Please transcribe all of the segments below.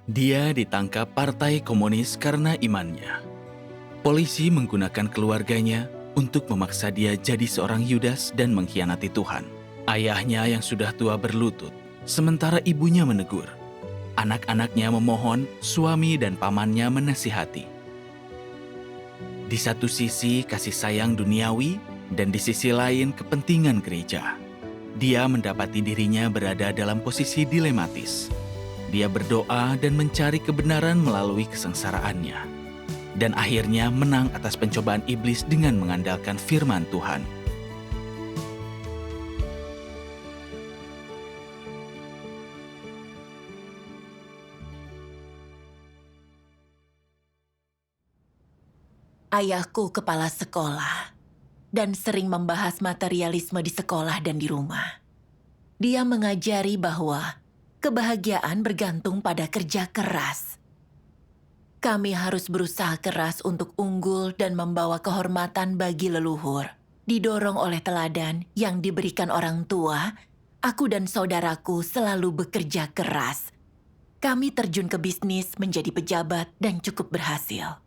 Dia ditangkap Partai Komunis karena imannya. Polisi menggunakan keluarganya untuk memaksa dia jadi seorang Yudas dan mengkhianati Tuhan. Ayahnya yang sudah tua berlutut, sementara ibunya menegur. Anak-anaknya memohon, suami dan pamannya menasihati. Di satu sisi kasih sayang duniawi, dan di sisi lain kepentingan gereja. Dia mendapati dirinya berada dalam posisi dilematis. Dia berdoa dan mencari kebenaran melalui kesengsaraannya. Dan akhirnya menang atas pencobaan iblis dengan mengandalkan firman Tuhan. Ayahku kepala sekolah dan sering membahas materialisme di sekolah dan di rumah. Dia mengajari bahwa kebahagiaan bergantung pada kerja keras. Kami harus berusaha keras untuk unggul dan membawa kehormatan bagi leluhur. Didorong oleh teladan yang diberikan orang tua, aku dan saudaraku selalu bekerja keras. Kami terjun ke bisnis, menjadi pejabat, dan cukup berhasil.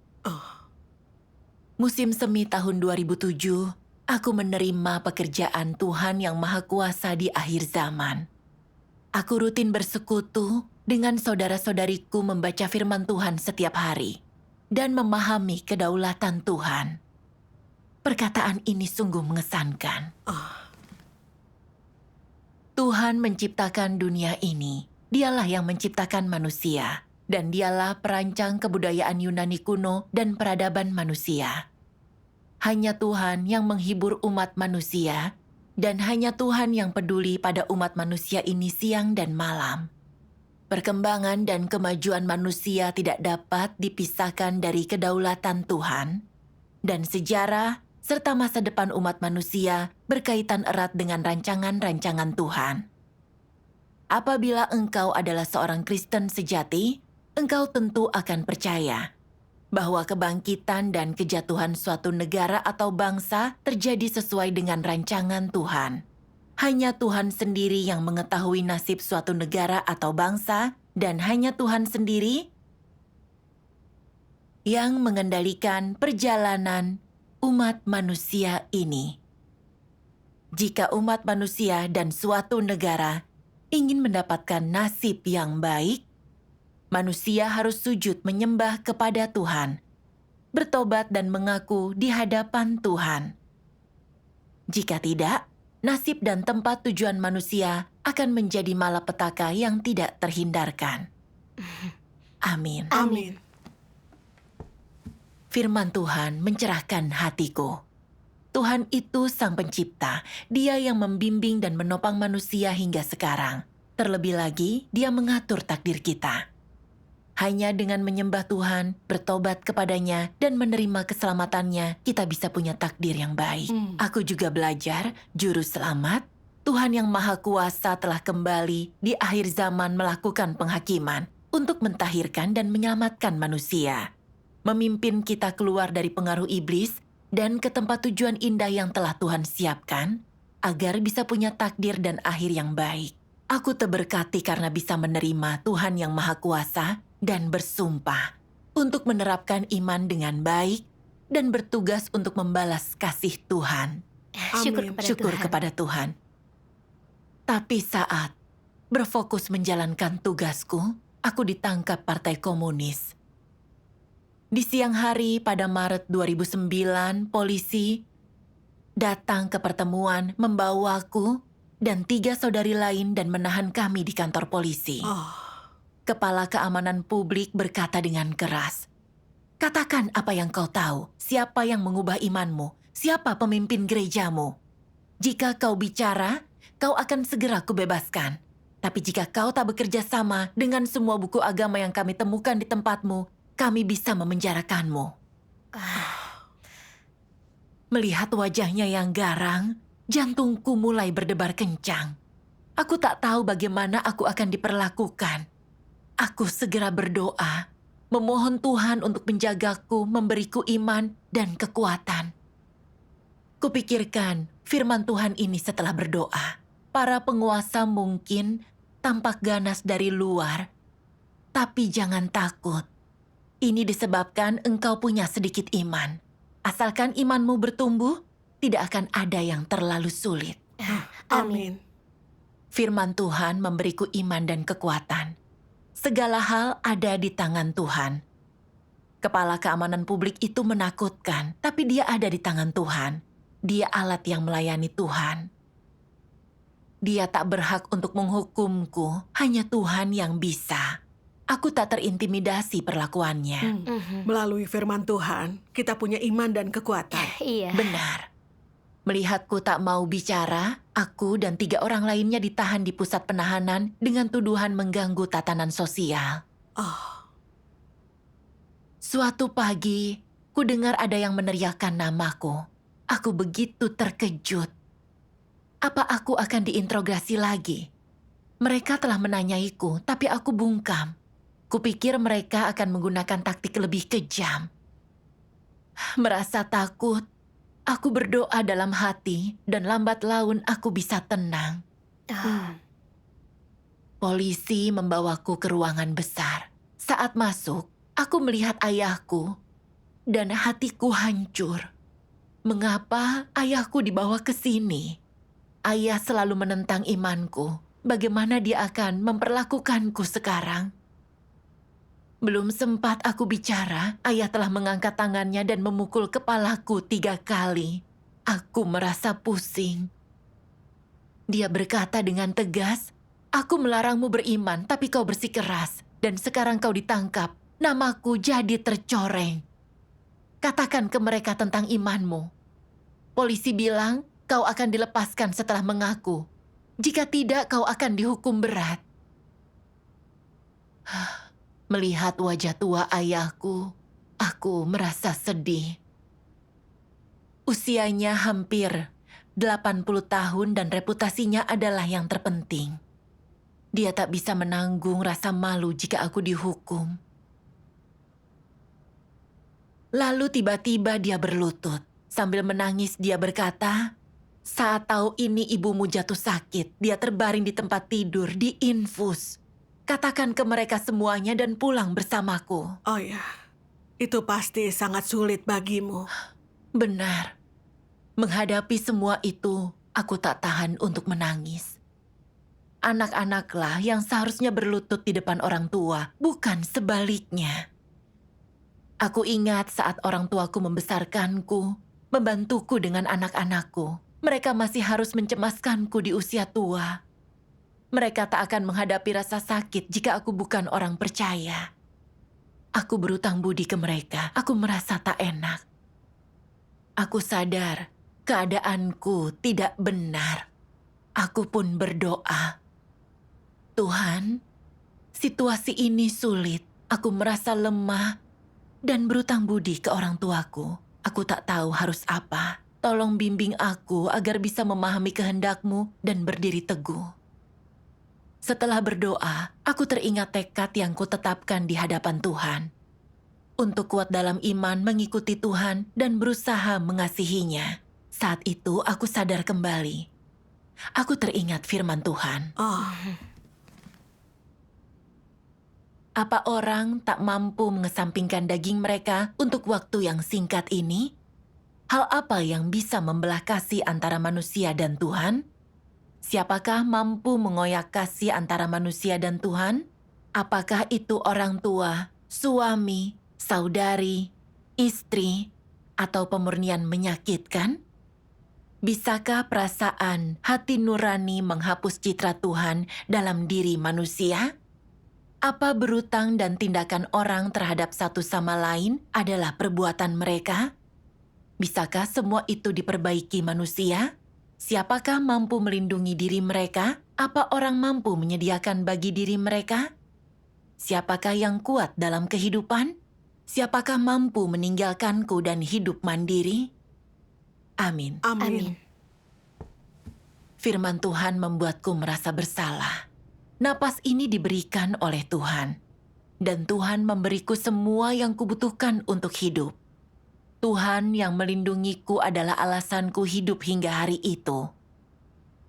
Musim semi tahun 2007, aku menerima pekerjaan Tuhan yang Maha Kuasa di akhir zaman. Aku rutin bersekutu dengan saudara-saudariku membaca firman Tuhan setiap hari dan memahami kedaulatan Tuhan. Perkataan ini sungguh mengesankan. Tuhan menciptakan dunia ini. Dialah yang menciptakan manusia, dan dialah perancang kebudayaan Yunani kuno dan peradaban manusia. Hanya Tuhan yang menghibur umat manusia, dan hanya Tuhan yang peduli pada umat manusia ini siang dan malam. Perkembangan dan kemajuan manusia tidak dapat dipisahkan dari kedaulatan Tuhan, dan sejarah serta masa depan umat manusia berkaitan erat dengan rancangan-rancangan Tuhan. Apabila engkau adalah seorang Kristen sejati, engkau tentu akan percaya bahwa kebangkitan dan kejatuhan suatu negara atau bangsa terjadi sesuai dengan rancangan Tuhan. Hanya Tuhan sendiri yang mengetahui nasib suatu negara atau bangsa, dan hanya Tuhan sendiri yang mengendalikan perjalanan umat manusia ini. Jika umat manusia dan suatu negara ingin mendapatkan nasib yang baik, manusia harus sujud menyembah kepada Tuhan, bertobat dan mengaku di hadapan Tuhan. Jika tidak, nasib dan tempat tujuan manusia akan menjadi malapetaka yang tidak terhindarkan. Amin. Amin. Firman Tuhan mencerahkan hatiku. Tuhan itu Sang Pencipta, Dia yang membimbing dan menopang manusia hingga sekarang. Terlebih lagi, Dia mengatur takdir kita. Hanya dengan menyembah Tuhan, bertobat kepadanya, dan menerima keselamatannya, kita bisa punya takdir yang baik. Aku juga belajar, Juru Selamat, Tuhan yang Maha Kuasa telah kembali di akhir zaman melakukan penghakiman untuk mentahirkan dan menyelamatkan manusia. Memimpin kita keluar dari pengaruh iblis dan ke tempat tujuan indah yang telah Tuhan siapkan, agar bisa punya takdir dan akhir yang baik. Aku terberkati karena bisa menerima Tuhan yang Maha Kuasa dan bersumpah untuk menerapkan iman dengan baik dan bertugas untuk membalas kasih Tuhan. Syukur kepada Tuhan. Tapi saat berfokus menjalankan tugasku, aku ditangkap Partai Komunis. Di siang hari pada Maret 2009, polisi datang ke pertemuan membawaku dan 3 saudari lain dan menahan kami di kantor polisi. Kepala Keamanan Publik berkata dengan keras, "Katakan apa yang kau tahu, siapa yang mengubah imanmu, siapa pemimpin gerejamu. Jika kau bicara, kau akan segera kubebaskan. Tapi jika kau tak bekerja sama dengan semua buku agama yang kami temukan di tempatmu, kami bisa memenjarakanmu." Melihat wajahnya yang garang, jantungku mulai berdebar kencang. Aku tak tahu bagaimana aku akan diperlakukan. Aku segera berdoa, memohon Tuhan untuk menjagaku, memberiku iman dan kekuatan. Kupikirkan firman Tuhan ini setelah berdoa. Para penguasa mungkin tampak ganas dari luar, Tapi jangan takut. Ini disebabkan engkau punya sedikit iman. Asalkan imanmu bertumbuh, tidak akan ada yang terlalu sulit. Amin. Firman Tuhan memberiku iman dan kekuatan. Segala hal ada di tangan Tuhan. Kepala keamanan publik itu menakutkan, tapi dia ada di tangan Tuhan. Dia alat yang melayani Tuhan. Dia tak berhak untuk menghukumku, hanya Tuhan yang bisa. Aku tak terintimidasi perlakuannya. Melalui firman Tuhan, kita punya iman dan kekuatan. Iya. Benar. Melihatku tak mau bicara, aku dan 3 orang lainnya ditahan di pusat penahanan dengan tuduhan mengganggu tatanan sosial. Oh, Suatu pagi, ku dengar ada yang meneriakkan namaku. Aku begitu terkejut. Apa aku akan diinterogasi lagi? Mereka telah menanyaiku, tapi aku bungkam. Kupikir mereka akan menggunakan taktik lebih kejam. Merasa takut, aku berdoa dalam hati dan lambat laun aku bisa tenang. Polisi membawaku ke ruangan besar. Saat masuk, aku melihat ayahku dan hatiku hancur. Mengapa ayahku dibawa ke sini? Ayah selalu menentang imanku. Bagaimana dia akan memperlakukanku sekarang? Belum sempat aku bicara, ayah telah mengangkat tangannya dan memukul kepalaku 3 kali. Aku merasa pusing. Dia berkata dengan tegas, "Aku melarangmu beriman, tapi kau bersikeras. Dan sekarang kau ditangkap, namaku jadi tercoreng. Katakan ke mereka tentang imanmu." Polisi bilang, "Kau akan dilepaskan setelah mengaku. Jika tidak, kau akan dihukum berat." Melihat wajah tua ayahku, aku merasa sedih. Usianya hampir 80 tahun dan reputasinya adalah yang terpenting. Dia tak bisa menanggung rasa malu jika aku dihukum. Lalu tiba-tiba dia berlutut. Sambil menangis dia berkata, "Saat tahu ini ibumu jatuh sakit, dia terbaring di tempat tidur, diinfus. Katakan ke mereka semuanya dan pulang bersamaku." oh ya. Itu pasti sangat sulit bagimu. Benar. Menghadapi semua itu, aku tak tahan untuk menangis. Anak-anaklah yang seharusnya berlutut di depan orang tua, bukan sebaliknya. Aku ingat saat orang tuaku membesarkanku, membantuku dengan anak-anakku. Mereka masih harus mencemaskanku di usia tua. Mereka tak akan menghadapi rasa sakit jika aku bukan orang percaya. Aku berutang budi ke mereka. Aku merasa tak enak. Aku sadar keadaanku tidak benar. Aku pun berdoa, "Tuhan, situasi ini sulit. Aku merasa lemah dan berutang budi ke orang tuaku. Aku tak tahu harus apa. Tolong bimbing aku agar bisa memahami kehendak-Mu dan berdiri teguh." Setelah berdoa, aku teringat tekad yang kutetapkan di hadapan Tuhan. Untuk kuat dalam iman mengikuti Tuhan dan berusaha mengasihinya. Saat itu aku sadar kembali. Aku teringat firman Tuhan. Oh, Apa orang tak mampu mengesampingkan daging mereka untuk waktu yang singkat ini? Hal apa yang bisa membelah kasih antara manusia dan Tuhan? Siapakah mampu mengoyak kasih antara manusia dan Tuhan? Apakah itu orang tua, suami, saudari, istri, atau pemurnian menyakitkan? Bisakah perasaan hati nurani menghapus citra Tuhan dalam diri manusia? Apa berutang dan tindakan orang terhadap satu sama lain adalah perbuatan mereka? Bisakah semua itu diperbaiki manusia? Siapakah mampu melindungi diri mereka? Apa orang mampu menyediakan bagi diri mereka? Siapakah yang kuat dalam kehidupan? Siapakah mampu meninggalkanku dan hidup mandiri? Amin. amin. Firman Tuhan membuatku merasa bersalah. Napas ini diberikan oleh Tuhan, dan Tuhan memberiku semua yang kubutuhkan untuk hidup. Tuhan yang melindungiku adalah alasanku hidup hingga hari itu.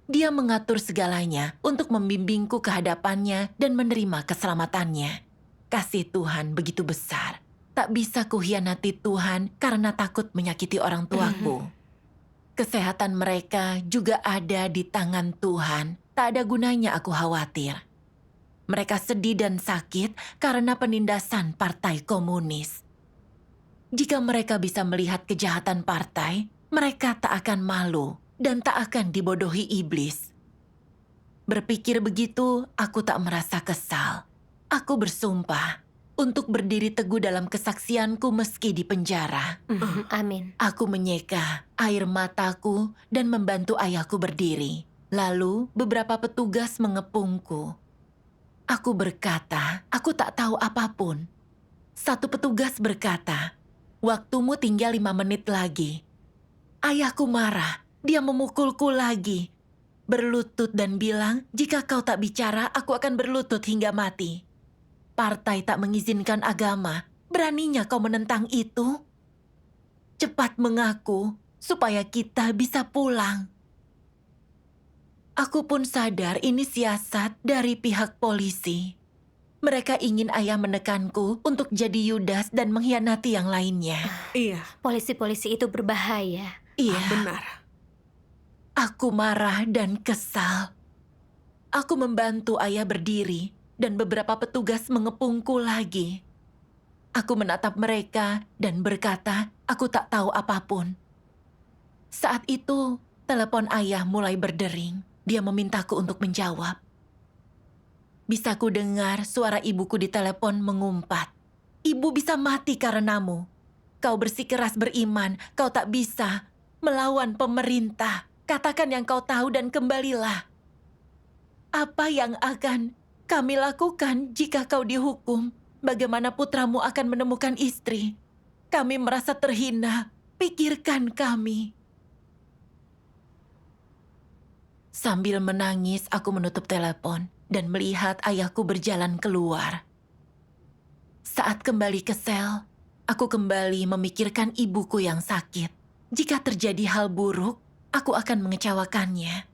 Dia mengatur segalanya untuk membimbingku ke hadapannya dan menerima keselamatannya. kasih Tuhan begitu besar. Tak bisa kuhianati Tuhan karena takut menyakiti orang tuaku. Kesehatan mereka juga ada di tangan Tuhan. Tak ada gunanya aku khawatir. Mereka sedih dan sakit karena penindasan Partai Komunis. Jika mereka bisa melihat kejahatan partai, mereka tak akan malu dan tak akan dibodohi iblis. Berpikir begitu, aku tak merasa kesal. Aku bersumpah untuk berdiri teguh dalam kesaksianku meski di penjara. Amin. Aku menyeka air mataku dan membantu ayahku berdiri. Lalu beberapa petugas mengepungku. Aku berkata, aku tak tahu apapun. Satu petugas berkata, waktumu tinggal 5 menit lagi. Ayahku marah, dia memukulku lagi. Berlutut dan bilang, jika kau tak bicara, aku akan berlutut hingga mati. Partai tak mengizinkan agama, beraninya kau menentang itu? Cepat mengaku, supaya kita bisa pulang. Aku pun sadar ini siasat dari pihak polisi. Mereka ingin ayah menekanku untuk jadi Yudas dan mengkhianati yang lainnya. Iya, Polisi-polisi itu berbahaya. Iya, benar. aku marah dan kesal. Aku membantu ayah berdiri dan beberapa petugas mengepungku lagi. Aku menatap mereka dan berkata, aku tak tahu apapun. Saat itu, telepon ayah mulai berdering. Dia memintaku untuk menjawab. Bisa ku dengar suara ibuku di telepon mengumpat. Ibu bisa mati karenamu. Kau bersikeras beriman, kau tak bisa melawan pemerintah. Katakan yang kau tahu dan kembalilah. Apa yang akan kami lakukan jika kau dihukum? Bagaimana putramu akan menemukan istri? Kami merasa terhina. Pikirkan kami. Sambil menangis, aku menutup telepon dan melihat ayahku berjalan keluar. Saat kembali ke sel, aku kembali memikirkan ibuku yang sakit. Jika terjadi hal buruk, aku akan mengecewakannya.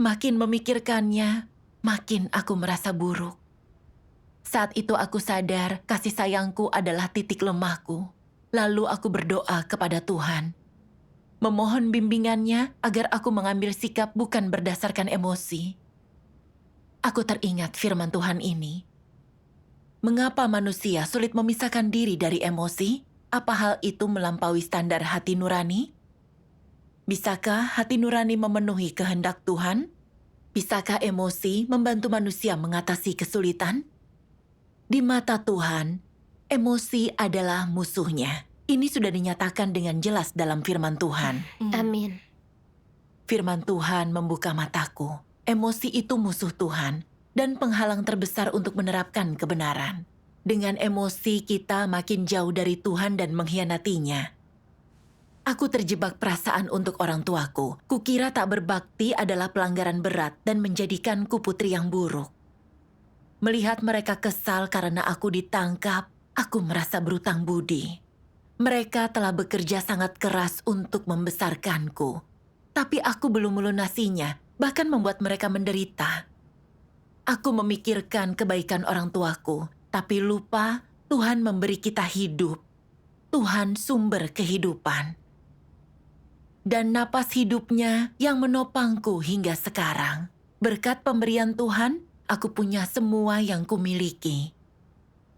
Makin memikirkannya, makin aku merasa buruk. Saat itu aku sadar kasih sayangku adalah titik lemahku. Lalu aku berdoa kepada Tuhan. Memohon bimbingannya agar aku mengambil sikap bukan berdasarkan emosi. Aku teringat firman Tuhan ini. Mengapa manusia sulit memisahkan diri dari emosi? Apa hal itu melampaui standar hati nurani? Bisakah hati nurani memenuhi kehendak Tuhan? Bisakah emosi membantu manusia mengatasi kesulitan? Di mata Tuhan, emosi adalah musuhnya. Ini sudah dinyatakan dengan jelas dalam firman Tuhan. Amin. Firman Tuhan membuka mataku. Emosi itu musuh Tuhan dan penghalang terbesar untuk menerapkan kebenaran. Dengan emosi kita makin jauh dari Tuhan dan mengkhianatinya. Aku terjebak perasaan untuk orang tuaku. Kukira tak berbakti adalah pelanggaran berat dan menjadikanku putri yang buruk. Melihat mereka kesal karena aku ditangkap, aku merasa berutang budi. Mereka telah bekerja sangat keras untuk membesarkanku. Tapi aku belum melunasinya, bahkan membuat mereka menderita. Aku memikirkan kebaikan orang tuaku, tapi lupa Tuhan memberi kita hidup. Tuhan sumber kehidupan. Dan napas hidupnya yang menopangku hingga sekarang. Berkat pemberian Tuhan, aku punya semua yang kumiliki.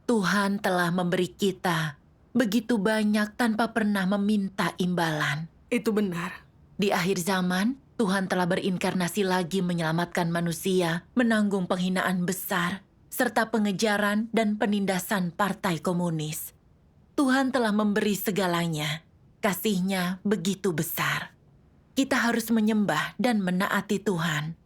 Tuhan telah memberi kita begitu banyak tanpa pernah meminta imbalan. Itu benar. Di akhir zaman, Tuhan telah berinkarnasi lagi menyelamatkan manusia, menanggung penghinaan besar, serta pengejaran dan penindasan Partai Komunis. Tuhan telah memberi segalanya. Kasih-Nya begitu besar. Kita harus menyembah dan menaati Tuhan.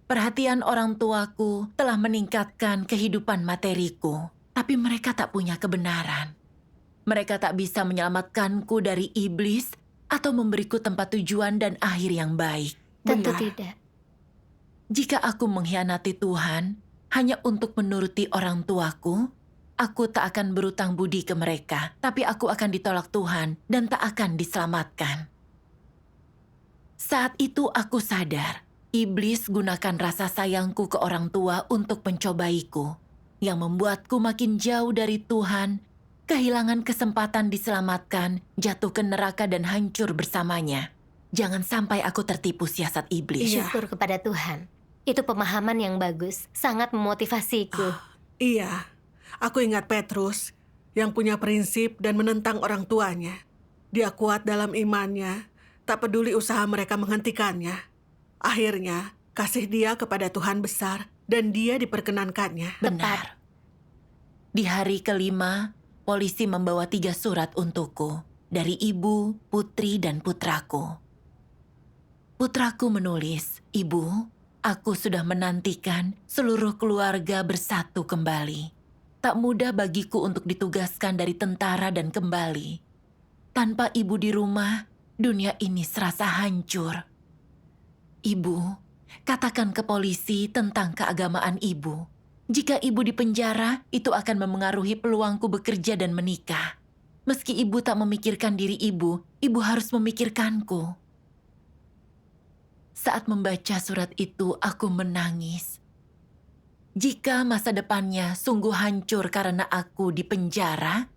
Perhatian orang tuaku telah meningkatkan kehidupan materiku. Tapi mereka tak punya kebenaran. Mereka tak bisa menyelamatkanku dari iblis atau memberiku tempat tujuan dan akhir yang baik. Tentu Benar. tidak. Jika aku mengkhianati Tuhan hanya untuk menuruti orang tuaku, aku tak akan berutang budi ke mereka, tapi aku akan ditolak Tuhan dan tak akan diselamatkan. Saat itu aku sadar, Iblis gunakan rasa sayangku ke orang tua untuk mencobaiku, yang membuatku makin jauh dari Tuhan, kehilangan kesempatan diselamatkan, jatuh ke neraka dan hancur bersamanya. Jangan sampai aku tertipu siasat iblis. Iya. Syukur kepada Tuhan. Itu pemahaman yang bagus, sangat memotivasiku. Iya, aku ingat Petrus yang punya prinsip dan menentang orang tuanya. Dia kuat dalam imannya, tak peduli usaha mereka menghentikannya. Akhirnya, kasih dia kepada Tuhan besar dan dia diperkenankannya. Benar. Di hari kelima, polisi membawa 3 surat untukku dari ibu, putri, dan putraku. Putraku menulis, "Ibu, aku sudah menantikan seluruh keluarga bersatu kembali. Tak mudah bagiku untuk ditugaskan dari tentara dan kembali. Tanpa ibu di rumah, dunia ini serasa hancur. Ibu, katakan ke polisi tentang keagamaan ibu. Jika ibu di penjara, itu akan memengaruhi peluangku bekerja dan menikah. Meski ibu tak memikirkan diri ibu harus memikirkanku." Saat membaca surat itu, aku menangis. Jika masa depannya sungguh hancur karena aku di penjara,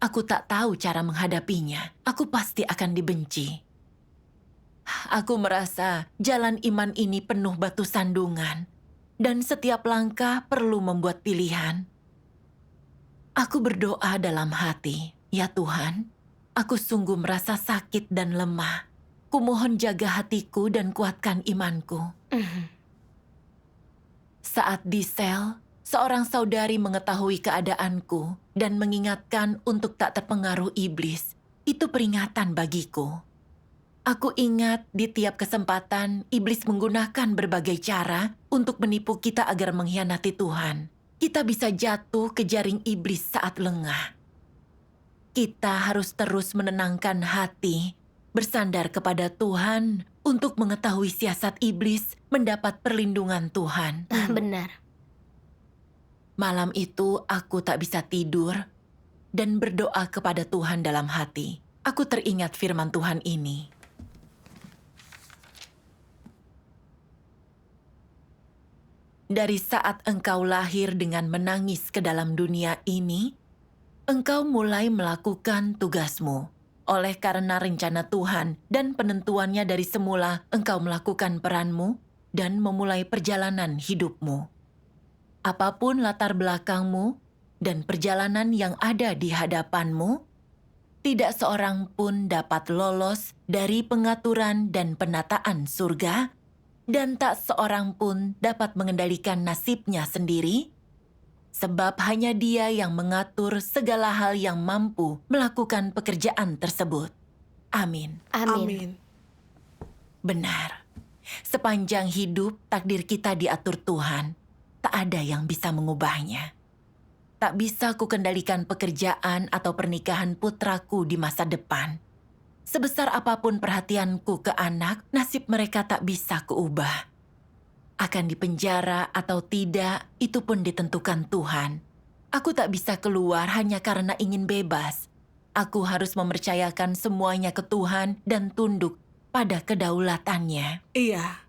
aku tak tahu cara menghadapinya. Aku pasti akan dibenci. Aku merasa jalan iman ini penuh batu sandungan, dan setiap langkah perlu membuat pilihan. Aku berdoa dalam hati, "Ya Tuhan, aku sungguh merasa sakit dan lemah. Kumohon jaga hatiku dan kuatkan imanku." Saat di sel, seorang saudari mengetahui keadaanku dan mengingatkan untuk tak terpengaruh iblis. Itu peringatan bagiku. Aku ingat di tiap kesempatan iblis menggunakan berbagai cara untuk menipu kita agar mengkhianati Tuhan. Kita bisa jatuh ke jaring iblis saat lengah. Kita harus terus menenangkan hati, bersandar kepada Tuhan untuk mengetahui siasat iblis, mendapat perlindungan Tuhan. Benar. Malam itu aku tak bisa tidur dan berdoa kepada Tuhan dalam hati. Aku teringat firman Tuhan ini. Dari saat engkau lahir dengan menangis ke dalam dunia ini, engkau mulai melakukan tugasmu. Oleh karena rencana Tuhan dan penentuannya dari semula, engkau melakukan peranmu dan memulai perjalanan hidupmu. Apapun latar belakangmu dan perjalanan yang ada di hadapanmu, tidak seorang pun dapat lolos dari pengaturan dan penataan surga, dan tak seorang pun dapat mengendalikan nasibnya sendiri, sebab hanya Dia yang mengatur segala hal yang mampu melakukan pekerjaan tersebut. Amin. Amin. Benar. Sepanjang hidup, takdir kita diatur Tuhan. Tak ada yang bisa mengubahnya. Tak bisa kukendalikan pekerjaan atau pernikahan putraku di masa depan. Sebesar apapun perhatianku ke anak, nasib mereka tak bisa kuubah. Akan dipenjara atau tidak, itu pun ditentukan Tuhan. Aku tak bisa keluar hanya karena ingin bebas. Aku harus mempercayakan semuanya ke Tuhan dan tunduk pada kedaulatannya. Iya,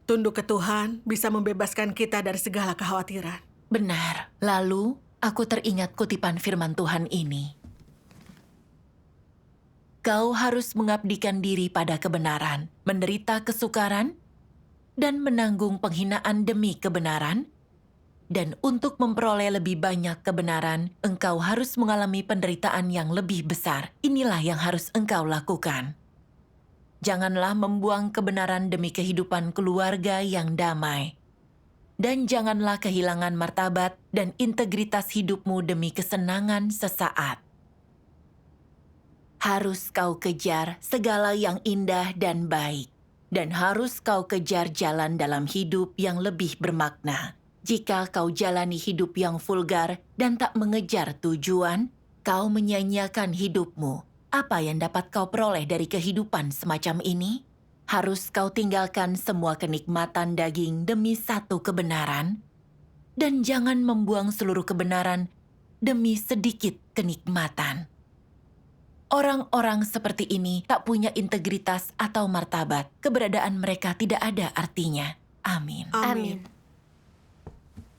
tunduk ke Tuhan bisa membebaskan kita dari segala kekhawatiran. Benar. Lalu, aku teringat kutipan firman Tuhan ini. Kau harus mengabdikan diri pada kebenaran, menderita kesukaran, dan menanggung penghinaan demi kebenaran. Dan untuk memperoleh lebih banyak kebenaran, engkau harus mengalami penderitaan yang lebih besar. Inilah yang harus engkau lakukan. Janganlah membuang kebenaran demi kehidupan keluarga yang damai. Dan janganlah kehilangan martabat dan integritas hidupmu demi kesenangan sesaat. Harus kau kejar segala yang indah dan baik. Dan harus kau kejar jalan dalam hidup yang lebih bermakna. Jika kau jalani hidup yang vulgar dan tak mengejar tujuan, kau menyia-nyiakan hidupmu. Apa yang dapat kau peroleh dari kehidupan semacam ini? Harus kau tinggalkan semua kenikmatan daging demi satu kebenaran, dan jangan membuang seluruh kebenaran demi sedikit kenikmatan. Orang-orang seperti ini tak punya integritas atau martabat. Keberadaan mereka tidak ada artinya. Amin. Amin.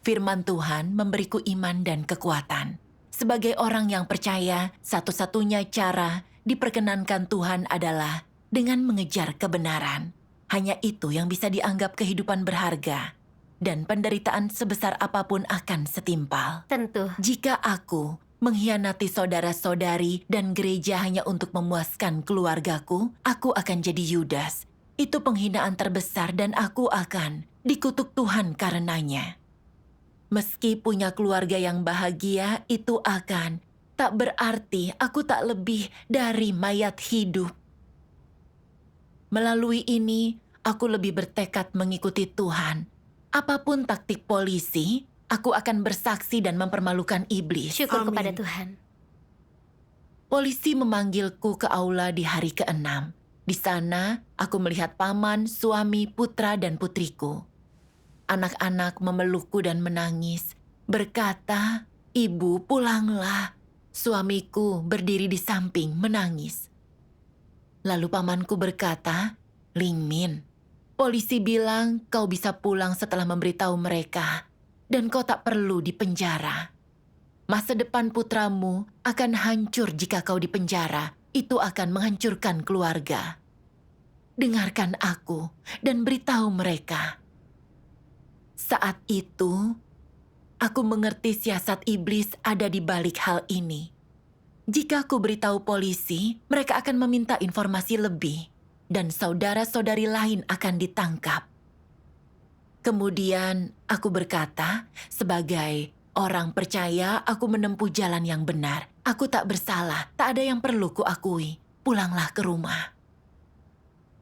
Firman Tuhan memberiku iman dan kekuatan. Sebagai orang yang percaya, satu-satunya cara diperkenankan Tuhan adalah dengan mengejar kebenaran. Hanya itu yang bisa dianggap kehidupan berharga. Dan penderitaan sebesar apapun akan setimpal. Tentu. Jika aku mengkhianati saudara-saudari dan gereja hanya untuk memuaskan keluargaku, aku akan jadi Yudas. Itu penghinaan terbesar dan aku akan dikutuk Tuhan karenanya. Meski punya keluarga yang bahagia, itu akan tak berarti aku tak lebih dari mayat hidup. Melalui ini, aku lebih bertekad mengikuti Tuhan. Apapun taktik polisi, aku akan bersaksi dan mempermalukan iblis. Syukur Amin. kepada Tuhan. Polisi memanggilku ke aula di hari ke-6. Di sana, aku melihat paman, suami, putra, dan putriku. Anak-anak memelukku dan menangis, berkata, "Ibu, pulanglah." Suamiku berdiri di samping menangis. Lalu pamanku berkata, "Ling Min, polisi bilang kau bisa pulang setelah memberitahu mereka, dan kau tak perlu dipenjara. Masa depan putramu akan hancur jika kau dipenjara. Itu akan menghancurkan keluarga. Dengarkan aku dan beritahu mereka." Saat itu, aku mengerti siasat iblis ada di balik hal ini. Jika aku beritahu polisi, mereka akan meminta informasi lebih, dan saudara-saudari lain akan ditangkap. Kemudian aku berkata, sebagai orang percaya aku menempuh jalan yang benar. Aku tak bersalah, tak ada yang perlu kuakui. Pulanglah ke rumah.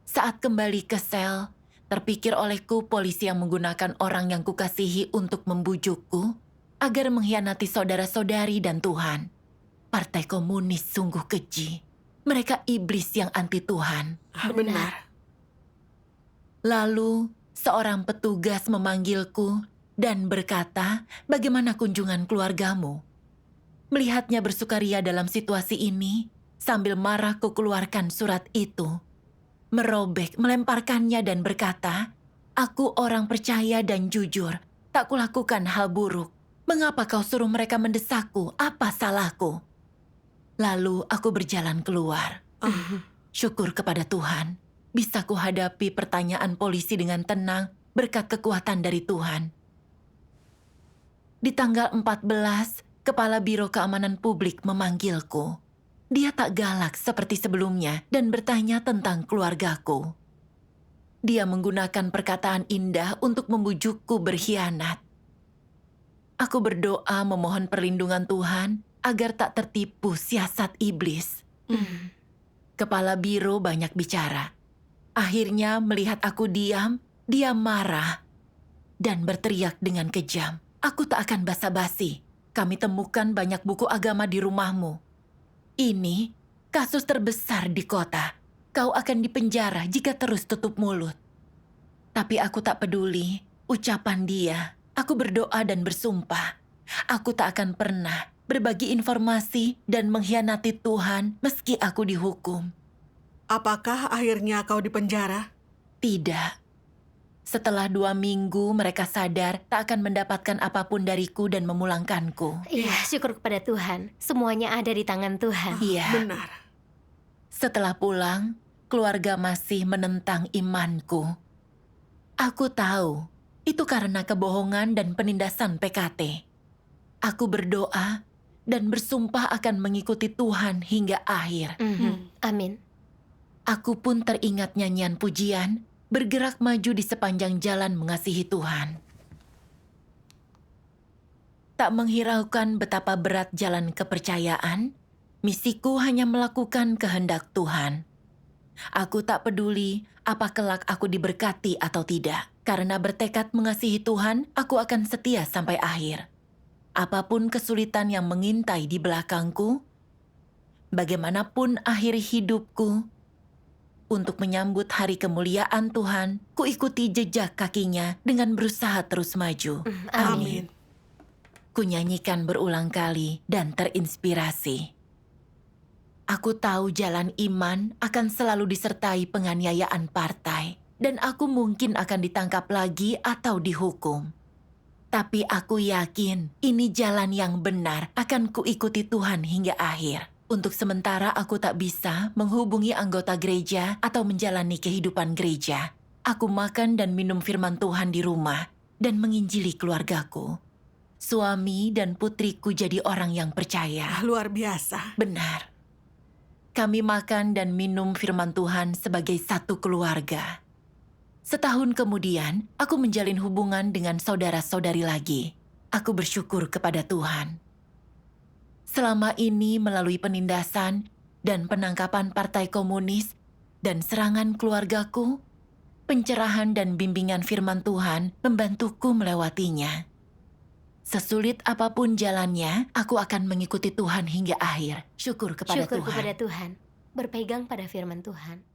Saat kembali ke sel, terpikir olehku polisi yang menggunakan orang yang kukasihi untuk membujukku agar mengkhianati saudara-saudari dan Tuhan. Partai Komunis sungguh keji. Mereka iblis yang anti Tuhan. Benar. Lalu, seorang petugas memanggilku dan berkata, "Bagaimana kunjungan keluargamu?" Melihatnya bersukaria dalam situasi ini, sambil marah kukeluarkan surat itu. Merobek, melemparkannya dan berkata, "Aku orang percaya dan jujur, tak kulakukan hal buruk. Mengapa kau suruh mereka mendesakku? Apa salahku?" Lalu aku berjalan keluar. Syukur kepada Tuhan, bisa kuhadapi pertanyaan polisi dengan tenang berkat kekuatan dari Tuhan. Di tanggal 14, Kepala Biro Keamanan Publik memanggilku. Dia tak galak seperti sebelumnya dan bertanya tentang keluargaku. Dia menggunakan perkataan indah untuk membujukku berkhianat. Aku berdoa memohon perlindungan Tuhan agar tak tertipu siasat iblis. Kepala biro banyak bicara. Akhirnya melihat aku diam, dia marah dan berteriak dengan kejam. "Aku tak akan basa-basi. Kami temukan banyak buku agama di rumahmu. Ini kasus terbesar di kota. Kau akan dipenjara jika terus tutup mulut." Tapi aku tak peduli ucapan dia. Aku berdoa dan bersumpah. Aku tak akan pernah berbagi informasi dan mengkhianati Tuhan meski aku dihukum. Apakah akhirnya kau dipenjara? Tidak. Setelah 2 minggu mereka sadar tak akan mendapatkan apapun dariku dan memulangkanku. Iya, syukur kepada Tuhan. Semuanya ada di tangan Tuhan. Iya. Benar. Setelah pulang, keluarga masih menentang imanku. Aku tahu itu karena kebohongan dan penindasan PKT. Aku berdoa dan bersumpah akan mengikuti Tuhan hingga akhir. Amin. Aku pun teringat nyanyian pujian, bergerak maju di sepanjang jalan mengasihi Tuhan. Tak menghiraukan betapa berat jalan kepercayaan, misiku hanya melakukan kehendak Tuhan. Aku tak peduli apa kelak aku diberkati atau tidak. Karena bertekad mengasihi Tuhan, aku akan setia sampai akhir. Apapun kesulitan yang mengintai di belakangku, bagaimanapun akhir hidupku, untuk menyambut hari kemuliaan Tuhan, kuikuti jejak kakinya dengan berusaha terus maju. Amin. Kunyanyikan berulang kali dan terinspirasi. Aku tahu jalan iman akan selalu disertai penganiayaan partai, dan aku mungkin akan ditangkap lagi atau dihukum. Tapi aku yakin ini jalan yang benar akan kuikuti Tuhan hingga akhir. Untuk sementara aku tak bisa menghubungi anggota gereja atau menjalani kehidupan gereja. Aku makan dan minum firman Tuhan di rumah dan menginjili keluargaku. Suami dan putriku jadi orang yang percaya. Luar biasa. Benar. Kami makan dan minum firman Tuhan sebagai satu keluarga. Setahun kemudian, aku menjalin hubungan dengan saudara-saudari lagi. Aku bersyukur kepada Tuhan. Selama ini melalui penindasan dan penangkapan partai komunis dan serangan keluargaku, pencerahan dan bimbingan firman Tuhan membantuku melewatinya. Sesulit apapun jalannya, aku akan mengikuti Tuhan hingga akhir. Syukur kepada Syukur Tuhan. kepada Tuhan. Berpegang pada firman Tuhan.